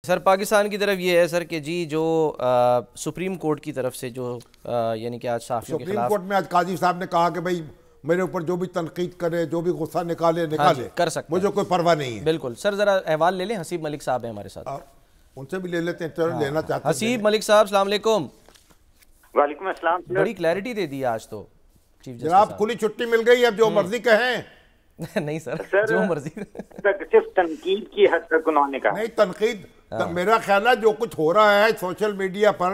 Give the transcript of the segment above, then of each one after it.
سر پاکستان کی طرف یہ ہے سر کہ جی جو سپریم کورٹ کی طرف سے جو یعنی کہ آج صحافیوں کے خلاف سپریم کورٹ میں آج قاضی صاحب نے کہا کہ بھئی میرے اوپر جو بھی تنقید کرے جو بھی غصہ نکالے کر سکتے مجھے کوئی پرواہ نہیں ہے. بالکل سر ذرا احوال لے لیں. حسیب ملک صاحب ہیں ہمارے ساتھ, ان سے بھی لے لیتے ہیں. چلو لینا چاہتے ہیں. حسیب ملک صاحب السلام علیکم. وعلیکم السلام. بڑی کلیئرٹی دے دی آج تو چیف جسٹس جناب, کھلی چھٹی مل گئی, اب جو مرضی کہیں. نہیں سر جو مرضی صرف تنقید کی حد تک انہوں نے کہا. نہیں تنقید, میرا خیال ہے جو کچھ ہو رہا ہے سوشل میڈیا پر,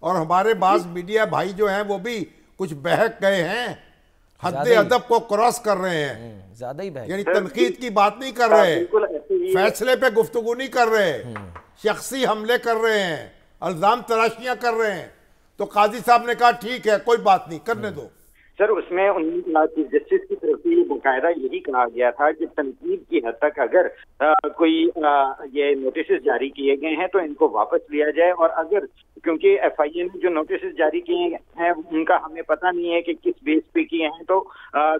اور ہمارے بعض میڈیا بھائی جو ہیں وہ بھی کچھ بہک گئے ہیں, حد ادب کو کراس کر رہے ہیں, زیادہ ہی بہت, یعنی تنقید کی بات نہیں کر رہے, فیصلے پہ گفتگو نہیں کر رہے, شخصی حملے کر رہے ہیں, الزام تراشیاں کر رہے ہیں. تو قاضی صاحب نے کہا ٹھیک ہے کوئی بات نہیں, کرنے دو. سر اس میں چیف جسٹس کی طرف سے باقاعدہ یہی کہا گیا تھا کہ تنقید کی حد تک اگر کوئی یہ نوٹسز جاری کیے گئے ہیں تو ان کو واپس لیا جائے, اور اگر کیونکہ ایف آئی اے نے جو نوٹسز جاری کیے ہیں ان کا ہمیں پتہ نہیں ہے کہ کس بیس پہ کیے ہیں, تو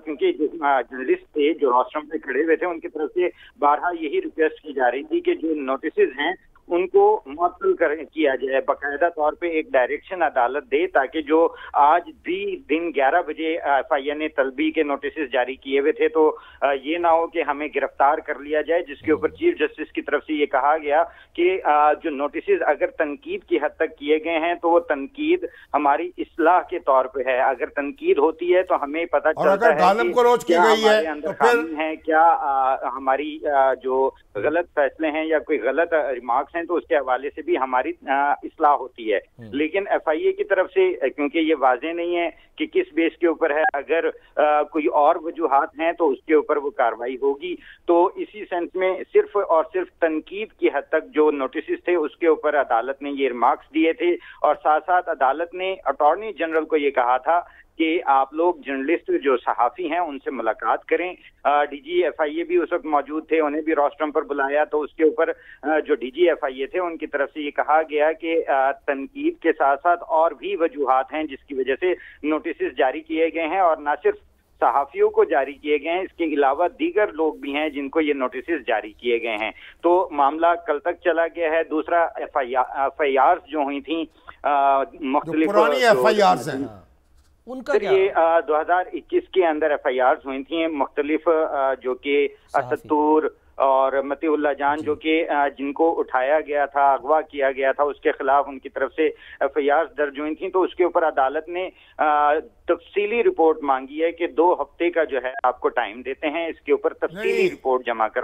کیونکہ جرنلسٹ تھے جو روسٹرم پہ کھڑے ہوئے تھے ان کی طرف سے بارہا یہی ریکویسٹ کی جا رہی تھی کہ جو نوٹسز ہیں ان کو معطل کیا جائے, باقاعدہ طور پہ ایک ڈائریکشن عدالت دے تاکہ جو آج بھی دن 11 بجے ایف آئی اے نے طلبی کے نوٹسز جاری کیے ہوئے تھے تو یہ نہ ہو کہ ہمیں گرفتار کر لیا جائے, جس کے اوپر چیف جسٹس کی طرف سے یہ کہا گیا کہ جو نوٹسز اگر تنقید کی حد تک کیے گئے ہیں تو وہ تنقید ہماری اصلاح کے طور پہ ہے. اگر تنقید ہوتی ہے تو ہمیں پتہ چلتا ہے کہ ہمارے اندر خامی ہے, کیا ہماری جو غلط فیصلے ہیں یا کوئی غلط ریمارکس ہیں تو اس کے حوالے سے بھی ہماری اصلاح ہوتی ہے. لیکن ایف آئی اے کی طرف سے کیونکہ یہ واضح نہیں ہے کہ کس بیس کے اوپر ہے, اگر کوئی اور وجوہات ہیں تو اس کے اوپر وہ کاروائی ہوگی. تو اسی سینس میں صرف اور صرف تنقید کی حد تک جو نوٹسز تھے اس کے اوپر عدالت نے یہ ریمارکس دیے تھے, اور ساتھ ساتھ عدالت نے اٹارنی جنرل کو یہ کہا تھا کہ آپ لوگ جرنلسٹ جو صحافی ہیں ان سے ملاقات کریں. ڈی جی ایف آئی اے بھی اس وقت موجود تھے, انہیں بھی روسٹرم پر بلایا, تو اس کے اوپر جو ڈی جی ایف آئی اے تھے ان کی طرف سے یہ کہا گیا کہ تنقید کے ساتھ ساتھ اور بھی وجوہات ہیں جس کی وجہ سے نوٹسز جاری کیے گئے ہیں, اور نہ صرف صحافیوں کو جاری کیے گئے ہیں, اس کے علاوہ دیگر لوگ بھی ہیں جن کو یہ نوٹسز جاری کیے گئے ہیں. تو معاملہ کل تک چلا گیا ہے. دوسرا ایف آئی آرز جو ہوئی تھیں مختلف پرانی ایف آئی آرز ہیں ان کا یہ 2021 کے اندر ایف آئی آرز ہوئی تھیں مختلف, جو کہ اسطور اور متی اللہ جان جو کہ جن کو اٹھایا گیا تھا, اغوا کیا گیا تھا, اس کے خلاف ان کی طرف سے ایف آئی آرز درج ہوئی تھیں. تو اس کے اوپر عدالت نے تفصیلی رپورٹ مانگی ہے کہ 2 ہفتے کا جو ہے آپ کو ٹائم دیتے ہیں, اس کے اوپر تفصیلی رپورٹ جمع کروائیں.